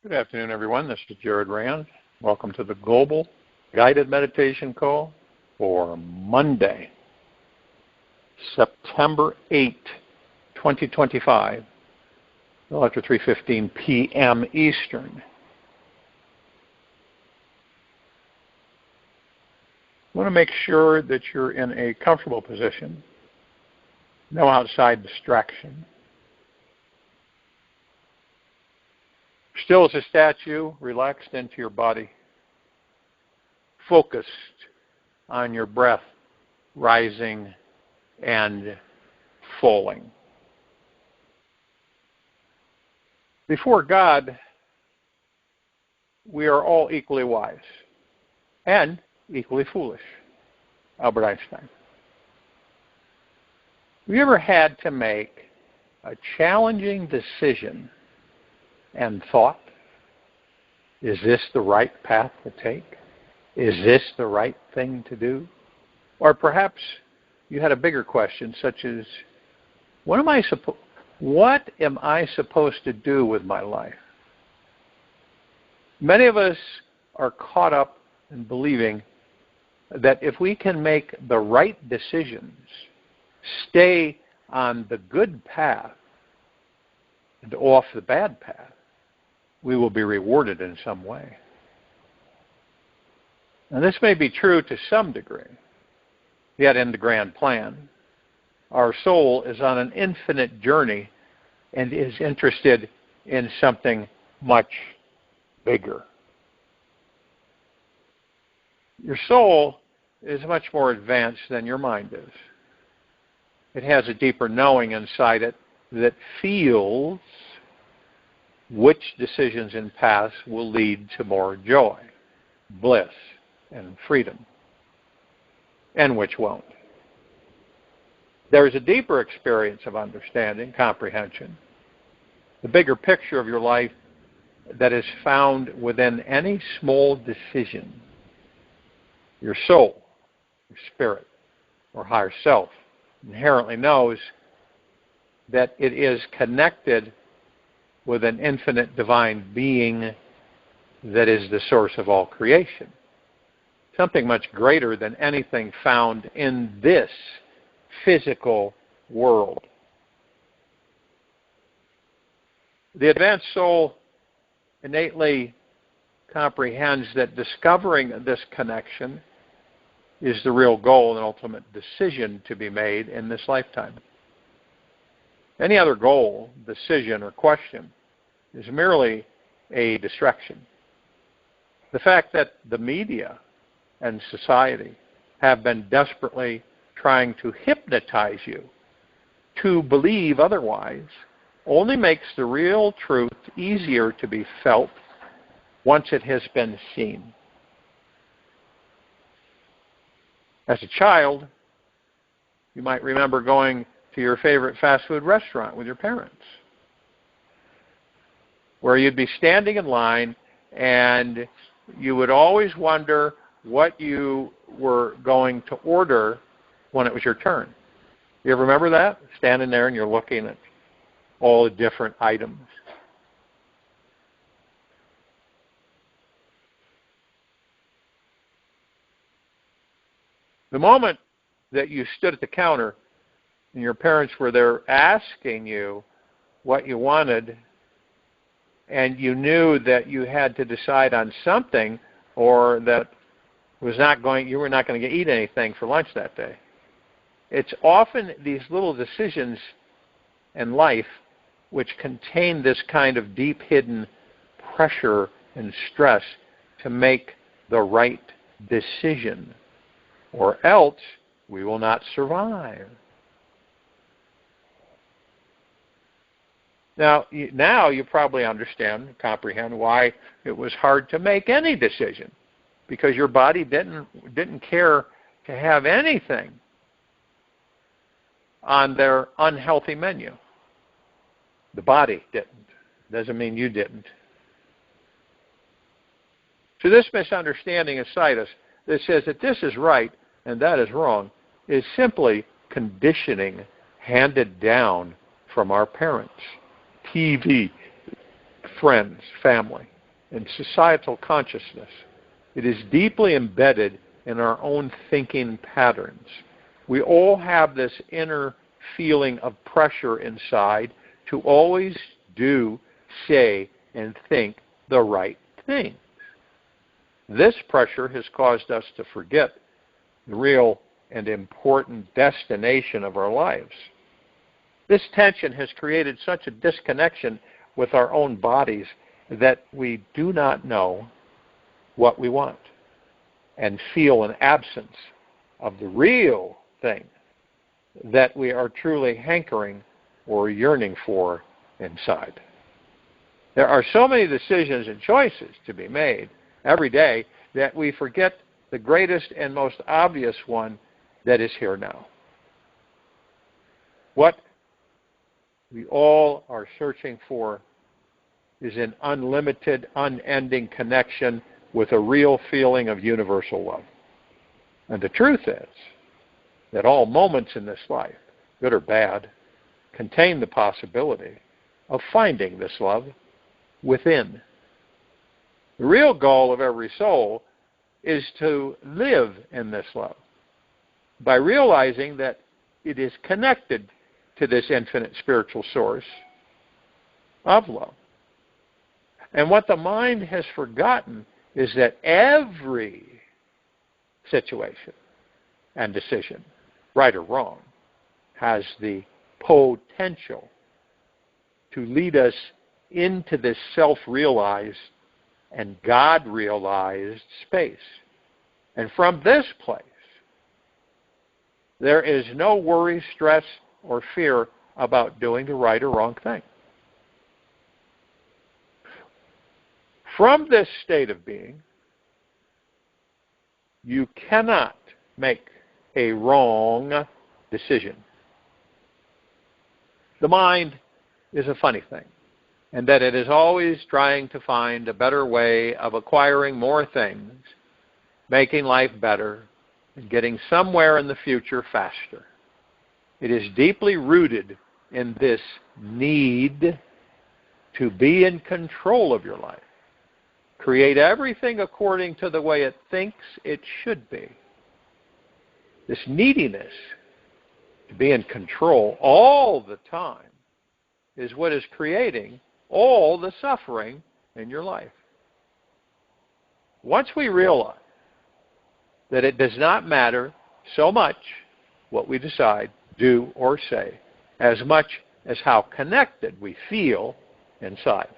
Good afternoon, everyone. This is Jared Rand. Welcome to the Global Guided Meditation Call for Monday, September 8, 2025, after 3:15 p.m. Eastern. I want to make sure that you're in a comfortable position, no outside distraction. Still as a statue, relaxed into your body, focused on your breath rising and falling. Before God, we are all equally wise and equally foolish. Albert Einstein. Have you ever had to make a challenging decision and thought, is this the right path to take? Is this the right thing to do? Or perhaps you had a bigger question, such as, what am I supposed to do with my life? Many of us are caught up in believing that if we can make the right decisions, stay on the good path and off the bad path, we will be rewarded in some way. Now, this may be true to some degree, yet in the grand plan, our soul is on an infinite journey and is interested in something much bigger. Your soul is much more advanced than your mind is. It has a deeper knowing inside it that feels which decisions and paths will lead to more joy, bliss, and freedom, and which won't. There is a deeper experience of understanding, comprehension, the bigger picture of your life that is found within any small decision. Your soul, your spirit, or higher self inherently knows that it is connected with an infinite divine being that is the source of all creation. Something much greater than anything found in this physical world. The advanced soul innately comprehends that discovering this connection is the real goal and ultimate decision to be made in this lifetime. Any other goal, decision, or question is merely a distraction. The fact that the media and society have been desperately trying to hypnotize you to believe otherwise only makes the real truth easier to be felt once it has been seen. As a child, you might remember going to your favorite fast food restaurant with your parents, where you'd be standing in line and you would always wonder what you were going to order when it was your turn. You ever remember that? Standing there and you're looking at all the different items. The moment that you stood at the counter and your parents were there asking you what you wanted, and you knew that you had to decide on something, or that you were not going to eat anything for lunch that day. It's often these little decisions in life which contain this kind of deep hidden pressure and stress to make the right decision, or else we will not survive. Now you probably understand, comprehend why it was hard to make any decision, because your body didn't care to have anything on their unhealthy menu. The body didn't. Doesn't mean you didn't. So this misunderstanding inside us that says that this is right and that is wrong is simply conditioning handed down from our parents. TV, friends, family, and societal consciousness. It is deeply embedded in our own thinking patterns. We all have this inner feeling of pressure inside to always do, say, and think the right thing. This pressure has caused us to forget the real and important destination of our lives. This tension has created such a disconnection with our own bodies that we do not know what we want and feel an absence of the real thing that we are truly hankering or yearning for inside. There are so many decisions and choices to be made every day that we forget the greatest and most obvious one that is here now. What we all are searching for is an unlimited, unending connection with a real feeling of universal love. And the truth is that all moments in this life, good or bad, contain the possibility of finding this love within. The real goal of every soul is to live in this love by realizing that it is connected to this infinite spiritual source of love. And what the mind has forgotten is that every situation and decision, right or wrong, has the potential to lead us into this self-realized and God-realized space. And from this place, there is no worry, stress, or fear about doing the right or wrong thing. From this state of being, you cannot make a wrong decision. The mind is a funny thing, and that it is always trying to find a better way of acquiring more things, making life better, and getting somewhere in the future faster. It is deeply rooted in this need to be in control of your life. Create everything according to the way it thinks it should be. This neediness to be in control all the time is what is creating all the suffering in your life. Once we realize that it does not matter so much what we decide, do, or say, as much as how connected we feel inside,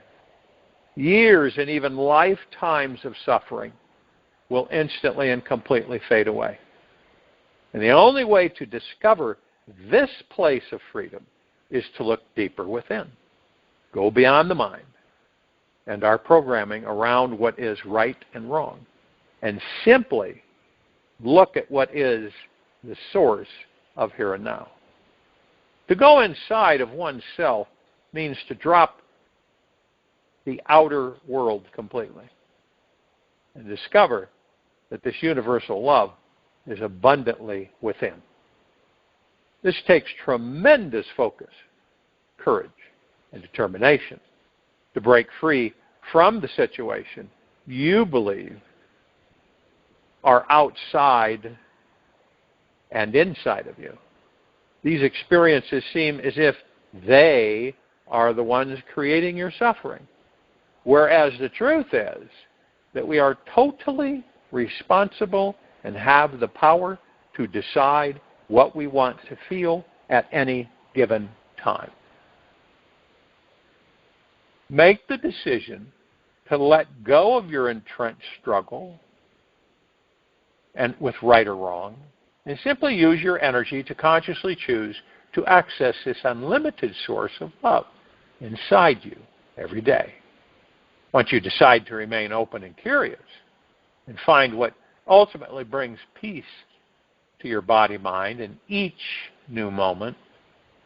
years and even lifetimes of suffering will instantly and completely fade away. And the only way to discover this place of freedom is to look deeper within. Go beyond the mind and our programming around what is right and wrong, and simply look at what is the source of here and now. To go inside of oneself means to drop the outer world completely and discover that this universal love is abundantly within. This takes tremendous focus, courage, and determination to break free from the situation you believe are outside and inside of you. These experiences seem as if they are the ones creating your suffering, whereas the truth is that we are totally responsible and have the power to decide what we want to feel at any given time. Make the decision to let go of your entrenched struggle and with right or wrong, and simply use your energy to consciously choose to access this unlimited source of love inside you every day. Once you decide to remain open and curious and find what ultimately brings peace to your body-mind in each new moment,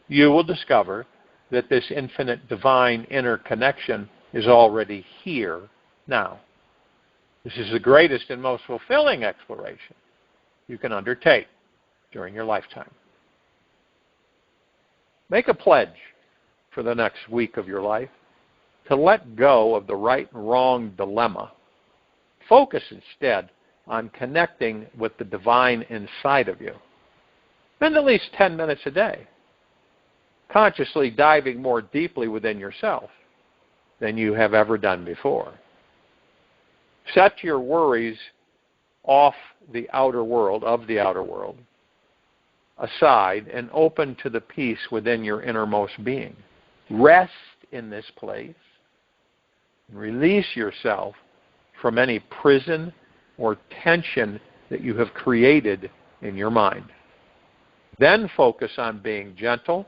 you will discover that this infinite divine inner connection is already here now. This is the greatest and most fulfilling exploration you can undertake during your lifetime. Make a pledge for the next week of your life to let go of the right and wrong dilemma. Focus instead on connecting with the divine inside of you. Spend at least 10 minutes a day consciously diving more deeply within yourself than you have ever done before. Set your worries off the outer world, aside and open to the peace within your innermost being. Rest in this place and release yourself from any prison or tension that you have created in your mind. Then focus on being gentle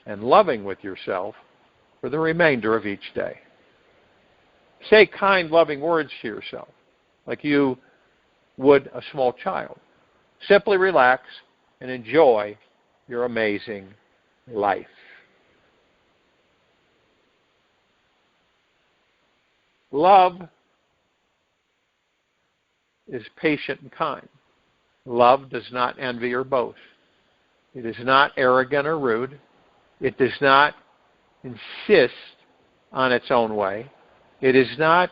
and loving with yourself for the remainder of each day. Say kind, loving words to yourself, like you would a small child. Simply relax and enjoy your amazing life. Love is patient and kind. Love does not envy or boast. It is not arrogant or rude. It does not insist on its own way. It is not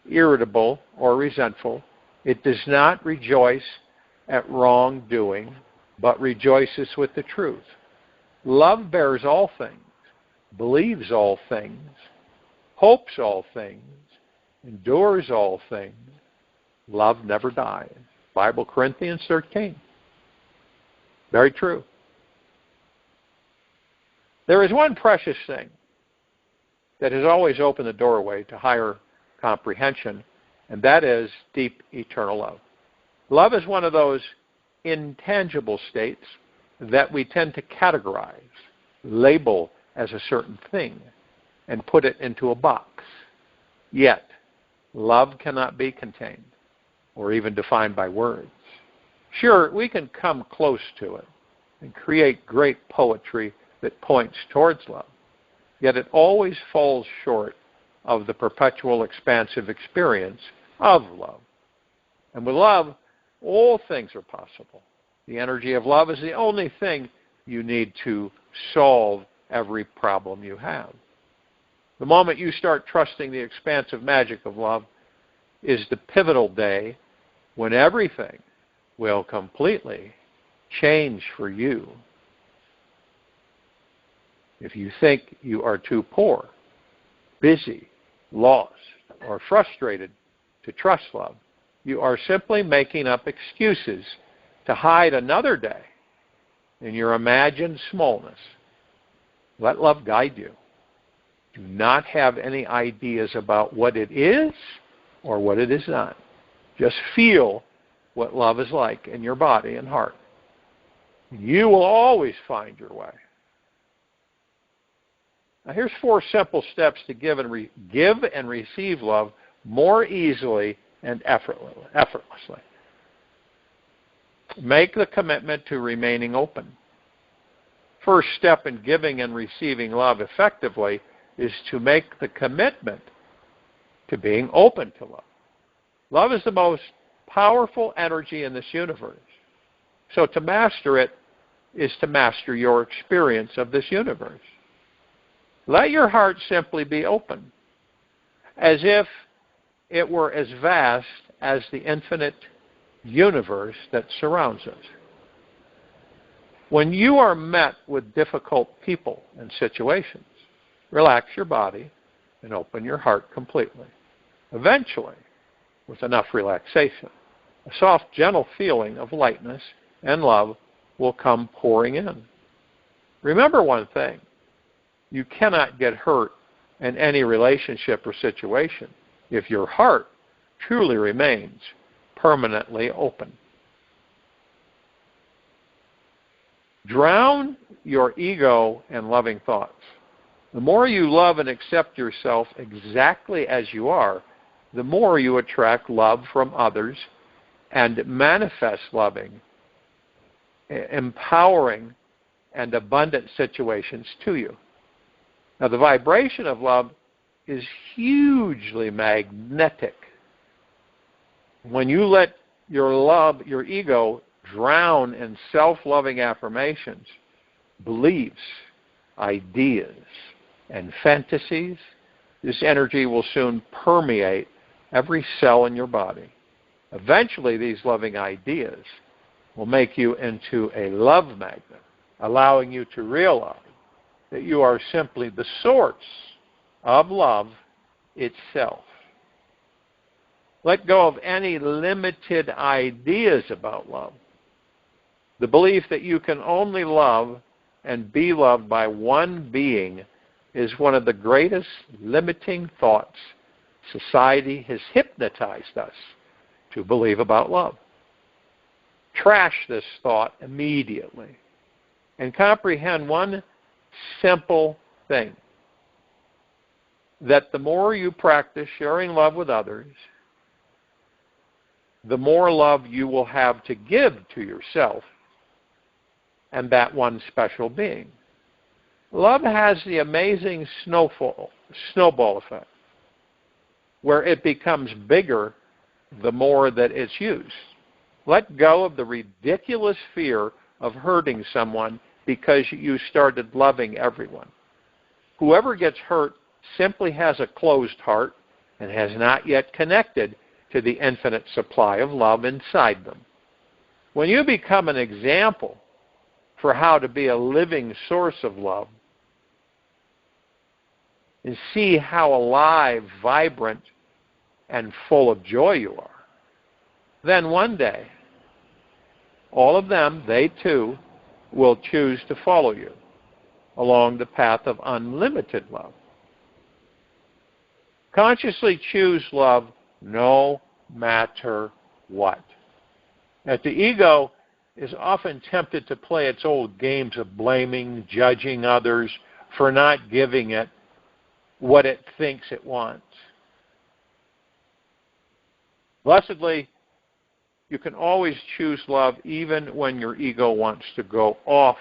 irritable or resentful. It does not rejoice at wrongdoing, but rejoices with the truth. Love bears all things, believes all things, hopes all things, endures all things. Love never dies. Bible, Corinthians 13. Very true. There is one precious thing that has always opened the doorway to higher comprehension, and that is deep eternal love. Love is one of those intangible states that we tend to categorize, label as a certain thing, and put it into a box. Yet, love cannot be contained or even defined by words. Sure, we can come close to it and create great poetry that points towards love, yet it always falls short of the perpetual expansive experience of love. And with love, all things are possible. The energy of love is the only thing you need to solve every problem you have. The moment you start trusting the expansive magic of love is the pivotal day when everything will completely change for you. If you think you are too poor, busy, lost, or frustrated to trust love, you are simply making up excuses to hide another day in your imagined smallness. Let love guide you. Do not have any ideas about what it is or what it is not. Just feel what love is like in your body and heart. You will always find your way. Now here's 4 simple steps to give and receive love more easily and effortlessly. Make the commitment to remaining open. First step in giving and receiving love effectively is to make the commitment to being open to love. Love is the most powerful energy in this universe. So to master it is to master your experience of this universe. Let your heart simply be open, as if it were as vast as the infinite universe that surrounds us. When you are met with difficult people and situations, relax your body and open your heart completely. Eventually, with enough relaxation, a soft, gentle feeling of lightness and love will come pouring in. Remember one thing: you cannot get hurt in any relationship or situation if your heart truly remains permanently open. Drown your ego in loving thoughts. The more you love and accept yourself exactly as you are, the more you attract love from others and manifest loving, empowering, and abundant situations to you. Now, the vibration of love is hugely magnetic. When you let your ego drown in self-loving affirmations, beliefs, ideas, and fantasies, This energy will soon permeate every cell in your body. Eventually, these loving ideas will make you into a love magnet, allowing you to realize that you are simply the source of love itself. Let go of any limited ideas about love. The belief that you can only love and be loved by one being is one of the greatest limiting thoughts society has hypnotized us to believe about love. Trash this thought immediately and comprehend one simple thing, that the more you practice sharing love with others, the more love you will have to give to yourself and that one special being. Love has the amazing snowball effect, where it becomes bigger the more that it's used. Let go of the ridiculous fear of hurting someone because you started loving everyone. Whoever gets hurt simply has a closed heart and has not yet connected to the infinite supply of love inside them. When you become an example for how to be a living source of love and see how alive, vibrant, and full of joy you are, then one day, all of them, they too, will choose to follow you along the path of unlimited love. Consciously choose love no matter what. That the ego is often tempted to play its old games of blaming, judging others for not giving it what it thinks it wants. Blessedly, you can always choose love even when your ego wants to go off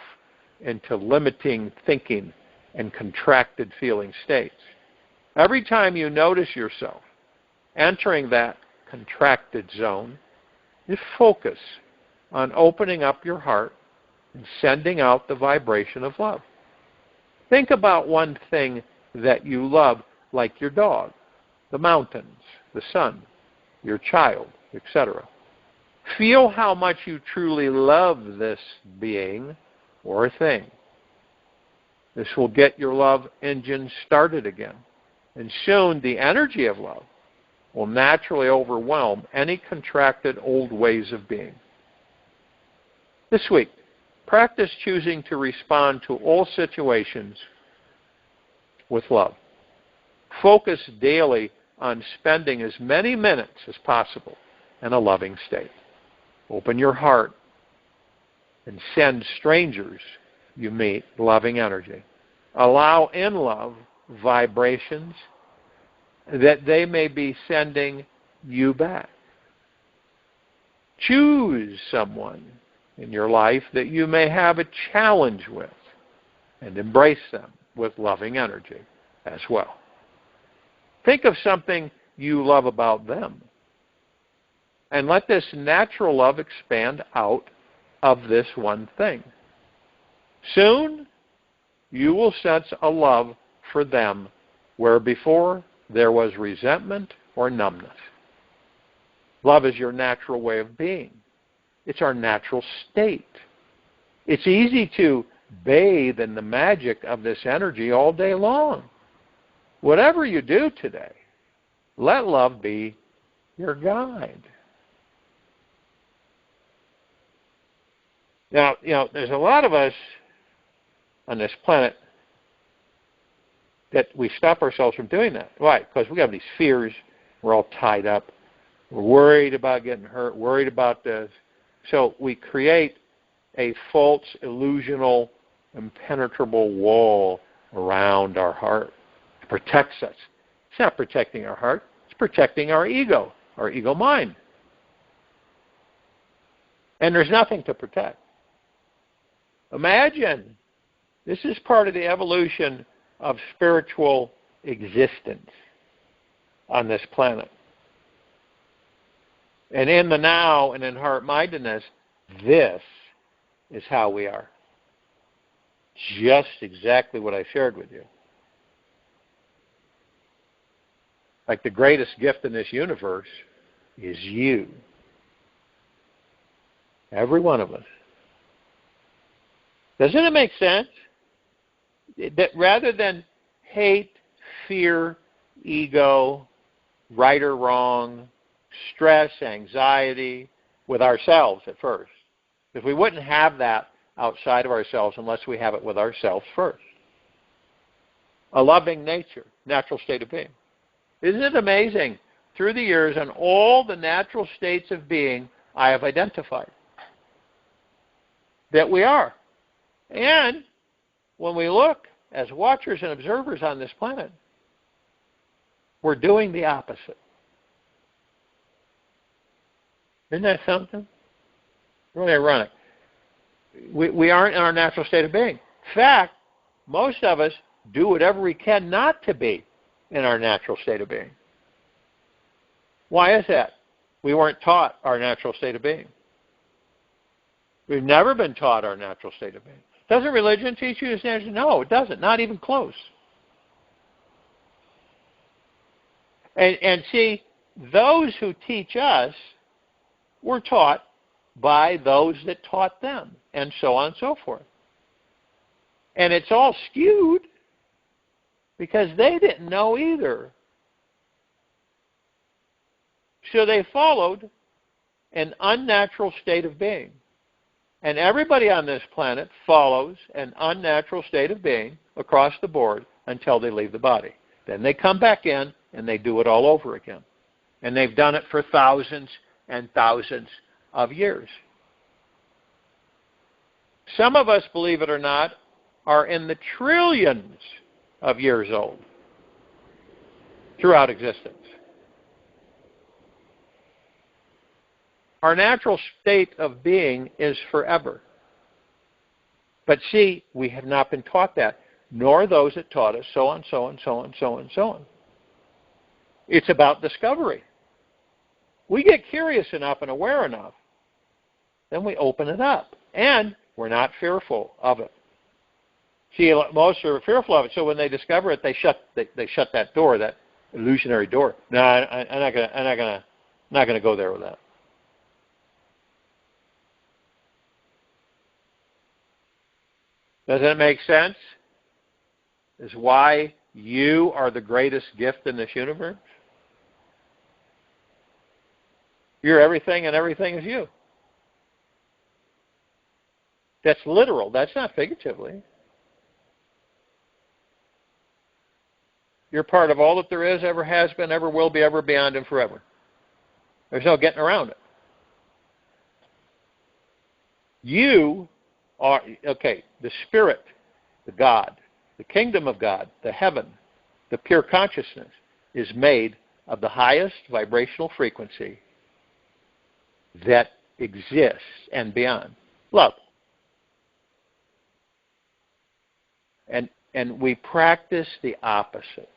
into limiting thinking and contracted feeling states. Every time you notice yourself entering that contracted zone, you focus on opening up your heart and sending out the vibration of love. Think about one thing that you love, like your dog, the mountains, the sun, your child, etc. Feel how much you truly love this being or thing. This will get your love engine started again. And soon the energy of love will naturally overwhelm any contracted old ways of being. This week, practice choosing to respond to all situations with love. Focus daily on spending as many minutes as possible in a loving state. Open your heart and send strangers you meet loving energy. Allow in love vibrations that they may be sending you back. Choose someone in your life that you may have a challenge with and embrace them with loving energy as well. Think of something you love about them and let this natural love expand out of this one thing. Soon, you will sense a love for them where before there was resentment or numbness. Love is your natural way of being. It's our natural state. It's easy to bathe in the magic of this energy all day long. Whatever you do today, let love be your guide. Now, there's a lot of us on this planet that we stop ourselves from doing that. Why? Because we have these fears. We're all tied up. We're worried about getting hurt, worried about this. So we create a false, illusional, impenetrable wall around our heart. It protects us. It's not protecting our heart. It's protecting our ego mind. And there's nothing to protect. Imagine, this is part of the evolution of spiritual existence on this planet. And in the now and in heart-mindedness, this is how we are. Just exactly what I shared with you. Like the greatest gift in this universe is you. Every one of us. Doesn't it make sense? That rather than hate, fear, ego, right or wrong, stress, anxiety, with ourselves at first. Because we wouldn't have that outside of ourselves unless we have it with ourselves first. A loving nature, natural state of being. Isn't it amazing? Through the years, on all the natural states of being, I have identified that we are. And when we look as watchers and observers on this planet, we're doing the opposite. Isn't that something? Really ironic. We aren't in our natural state of being. In fact, most of us do whatever we can not to be in our natural state of being. Why is that? We weren't taught our natural state of being. We've never been taught our natural state of being. Doesn't religion teach you this natural? No, it doesn't. Not even close. And see, those who teach us were taught by those that taught them, and so on and so forth. And it's all skewed because they didn't know either. So they followed an unnatural state of being. And everybody on this planet follows an unnatural state of being across the board until they leave the body. Then they come back in and they do it all over again. And they've done it for thousands and thousands of years. Some of us, believe it or not, are in the trillions of years old throughout existence. Our natural state of being is forever. But see, we have not been taught that, nor those that taught us, so on, so on, so on, so on, so on. It's about discovery. We get curious enough and aware enough, then we open it up. And we're not fearful of it. See, most are fearful of it, so when they discover it, they shut that door, that illusionary door. No, I'm not gonna go there with that. Doesn't it make sense? Is why you are the greatest gift in this universe? You're everything and everything is you. That's literal. That's not figuratively. You're part of all that there is, ever has been, ever will be, ever beyond, and forever. There's no getting around it. You are, okay, the Spirit, the God, the kingdom of God, the heaven, the pure consciousness is made of the highest vibrational frequency that exists and beyond. Love. And we practice the opposite.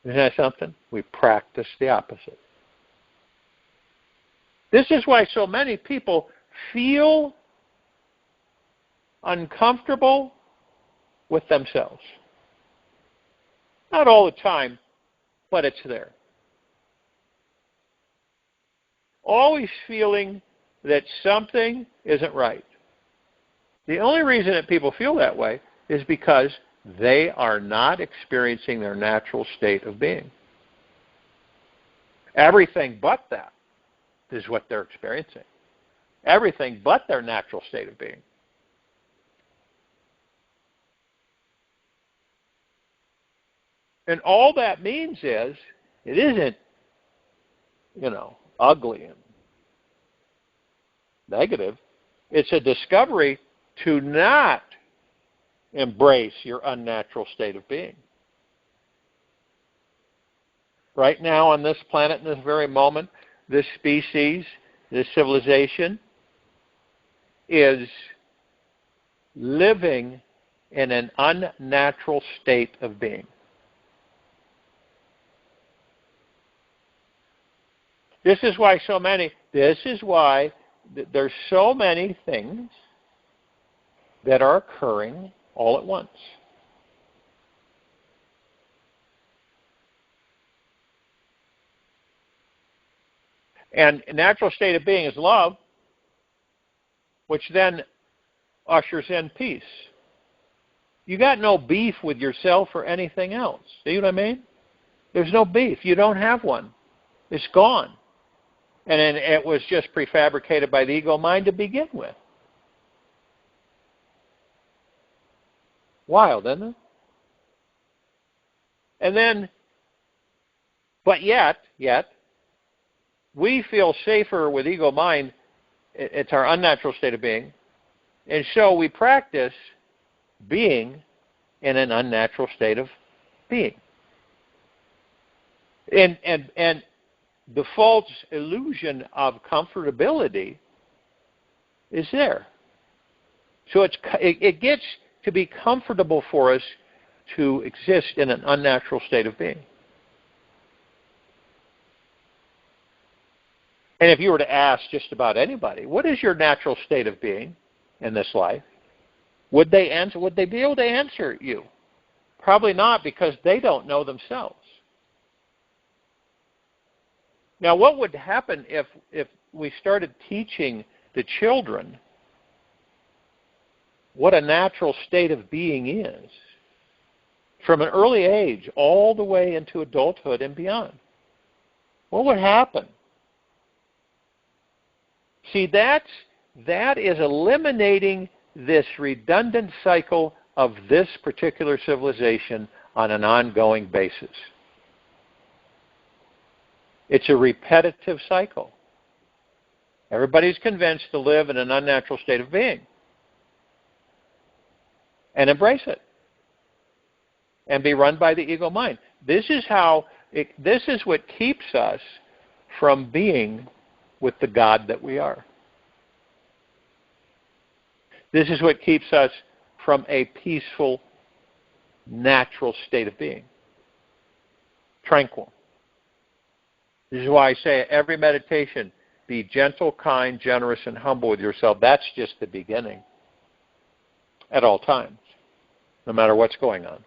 Isn't that something? We practice the opposite. This is why so many people feel uncomfortable with themselves. Not all the time, but it's there. Always feeling that something isn't right. The only reason that people feel that way is because they are not experiencing their natural state of being. Everything but that is what they're experiencing. Everything but their natural state of being. And all that means is, it isn't, ugly and negative. It's a discovery to not embrace your unnatural state of being. Right now on this planet, in this very moment, this species, this civilization is living in an unnatural state of being. This is why there's so many things that are occurring all at once. And a natural state of being is love, which then ushers in peace. You got no beef with yourself or anything else. See what I mean? There's no beef. You don't have one. It's gone. And then it was just prefabricated by the ego mind to begin with. Wild, isn't it? And then, but yet, we feel safer with ego mind. It's our unnatural state of being. And so we practice being in an unnatural state of being. And the false illusion of comfortability is there. So it gets to be comfortable for us to exist in an unnatural state of being. And if you were to ask just about anybody, what is your natural state of being in this life? Would they be able to answer you? Probably not, because they don't know themselves. Now, what would happen if we started teaching the children what a natural state of being is from an early age all the way into adulthood and beyond? What would happen? See, that is eliminating this redundant cycle of this particular civilization on an ongoing basis. It's a repetitive cycle. Everybody's convinced to live in an unnatural state of being and embrace it and be run by the ego mind. This is what keeps us from being with the God that we are. This is what keeps us from a peaceful, natural state of being. Tranquil. This is why I say every meditation, be gentle, kind, generous, and humble with yourself. That's just the beginning. At all times, no matter what's going on.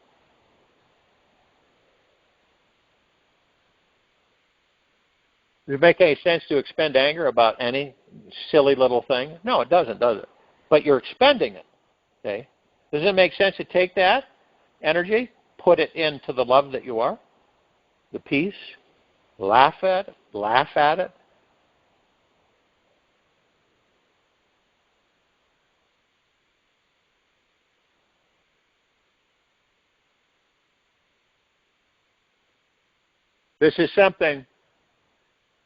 Does it make any sense to expend anger about any silly little thing? No, it doesn't, does it? But you're expending it. Okay? Does it make sense to take that energy, put it into the love that you are, the peace, laugh at it? This is something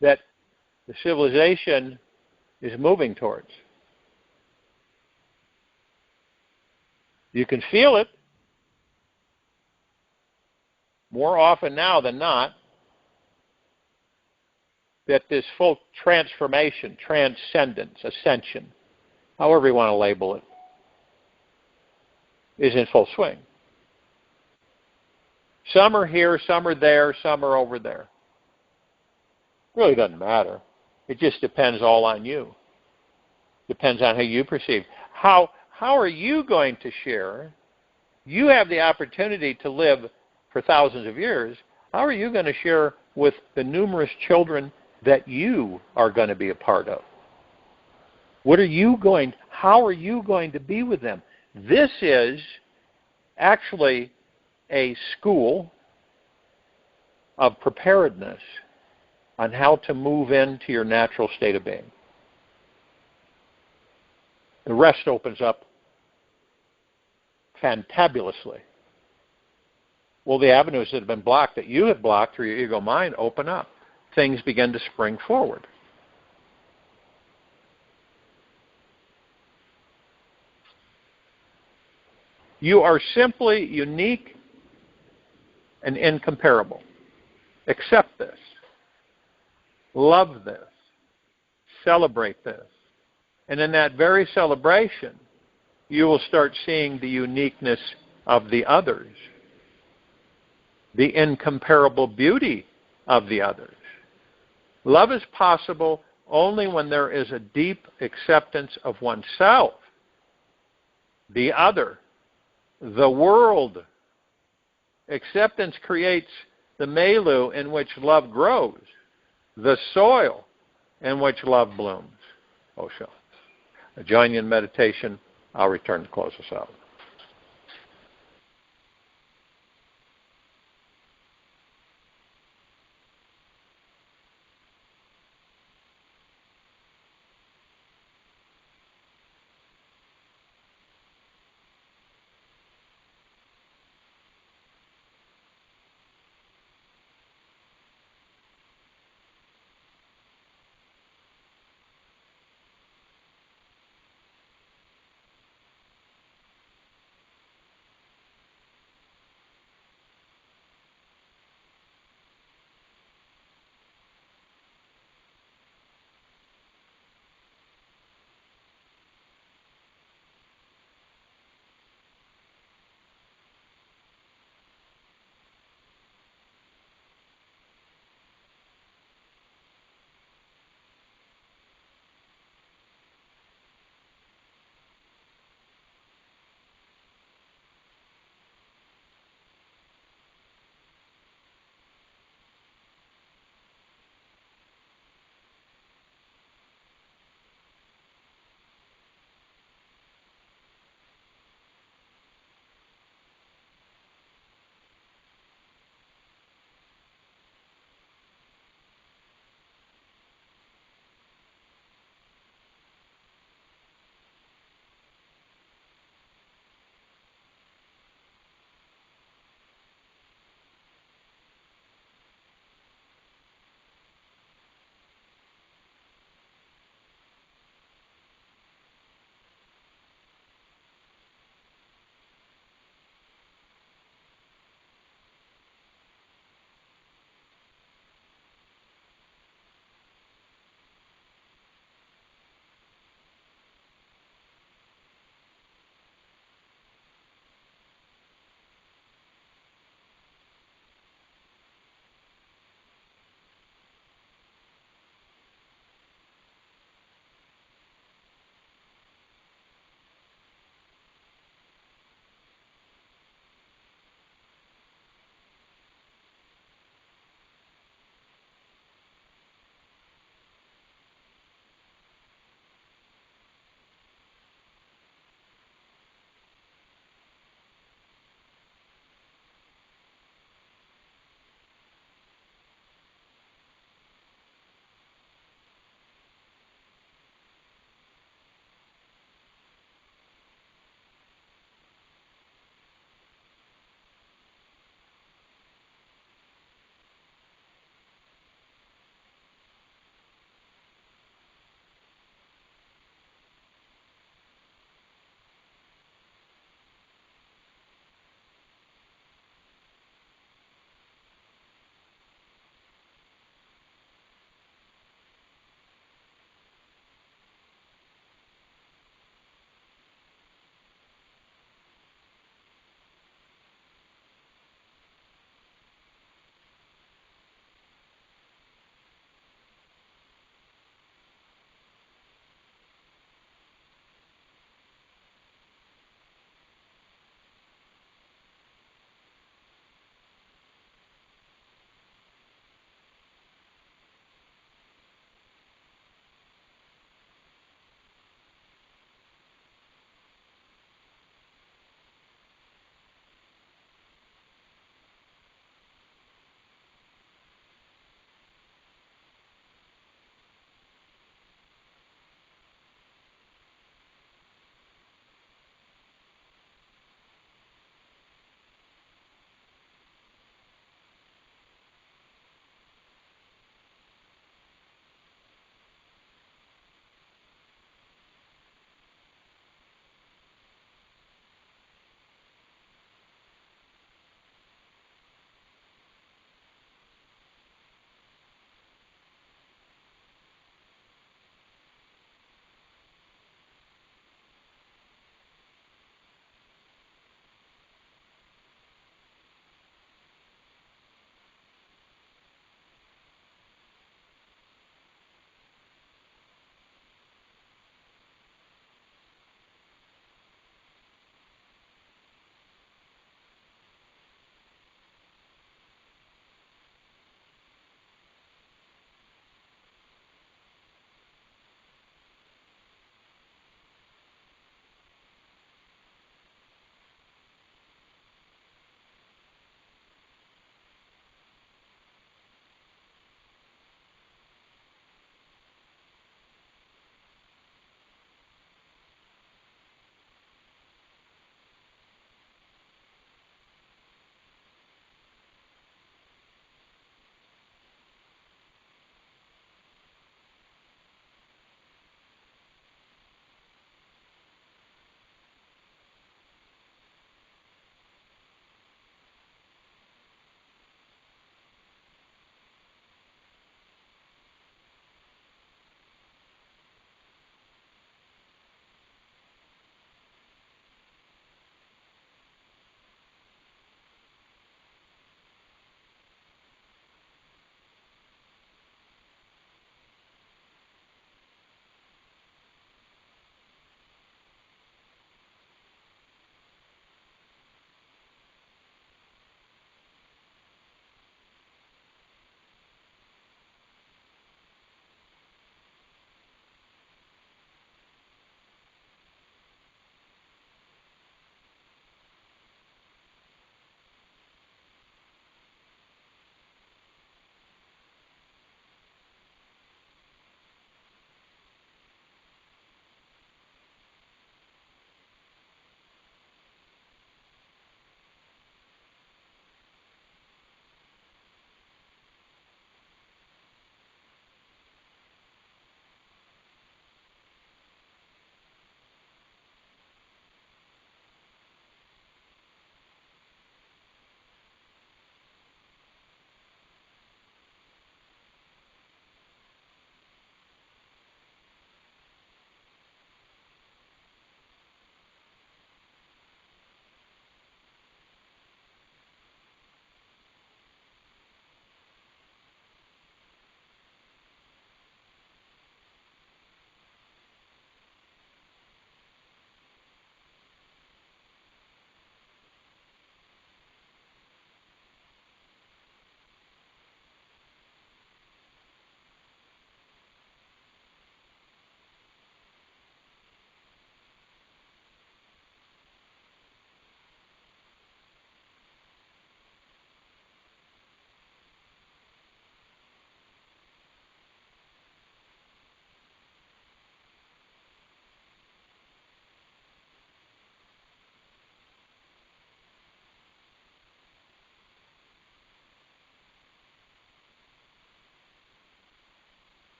that the civilization is moving towards. You can feel it more often now than not, that this full transformation, transcendence, ascension, however you want to label it, is in full swing. Some are here, some are there, some are over there. It really doesn't matter. It just depends all on you. Depends on how you perceive. How are you going to share? You have the opportunity to live for thousands of years. How are you going to share with the numerous children that you are going to be a part of? How are you going to be with them? This is actually a school of preparedness on how to move into your natural state of being. The rest opens up fantabulously. Well, the avenues that have been blocked, that you have blocked through your ego mind, open up. Things begin to spring forward. You are simply unique and incomparable. Accept this. Love this. Celebrate this. And in that very celebration, you will start seeing the uniqueness of the others, the incomparable beauty of the others. Love is possible only when there is a deep acceptance of oneself, the other, the world. Acceptance creates the milieu in which love grows, the soil in which love blooms. Osho. I join you in meditation. I'll return to close us out.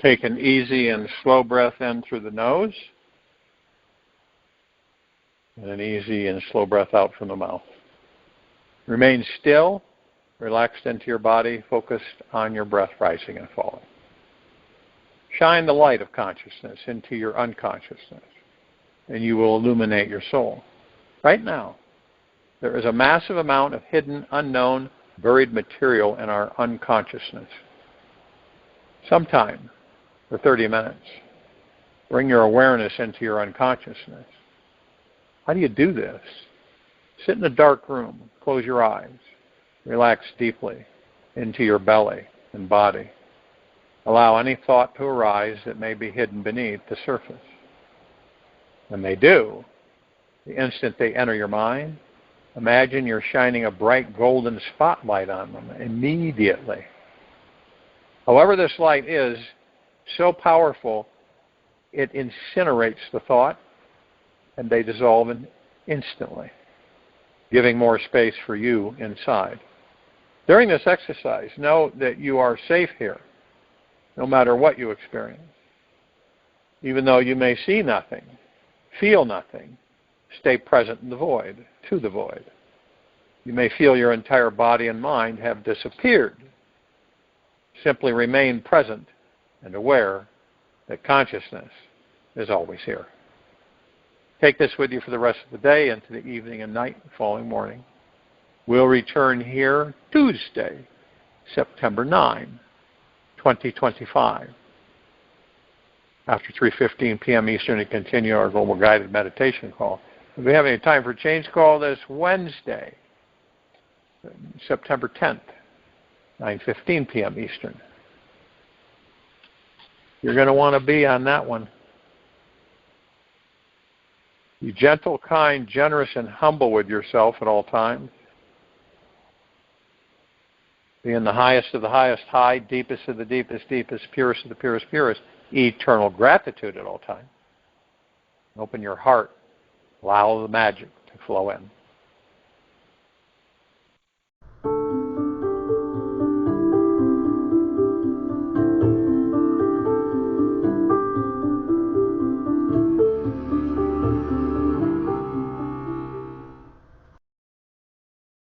Take an easy and slow breath in through the nose, and an easy and slow breath out from the mouth. Remain still, relaxed into your body, focused on your breath rising and falling. Shine the light of consciousness into your unconsciousness, and you will illuminate your soul. Right now, there is a massive amount of hidden, unknown, buried material in our unconsciousness. Sometime, for 30 minutes, bring your awareness into your unconsciousness. How do you do this? Sit in a dark room, close your eyes, relax deeply into your belly and body. Allow any thought to arise that may be hidden beneath the surface. When they do, the instant they enter your mind, imagine you're shining a bright golden spotlight on them immediately. However this light is so powerful, it incinerates the thought, and they dissolve instantly, giving more space for you inside. During this exercise, know that you are safe here, no matter what you experience. Even though you may see nothing, feel nothing, stay present in the void, to the void. You may feel your entire body and mind have disappeared. Simply remain present and aware that consciousness is always here. Take this with you for the rest of the day, into the evening and night and following morning. We'll return here Tuesday, September 9, 2025, after 3:15 p.m. Eastern, to continue our global guided meditation call. If we have any time for change, call this Wednesday, September 10th, 9:15 p.m. Eastern. You're going to want to be on that one. Be gentle, kind, generous, and humble with yourself at all times. Be in the highest of the highest high, deepest of the deepest deepest, purest of the purest purest, eternal gratitude at all times. Open your heart. Allow the magic to flow in.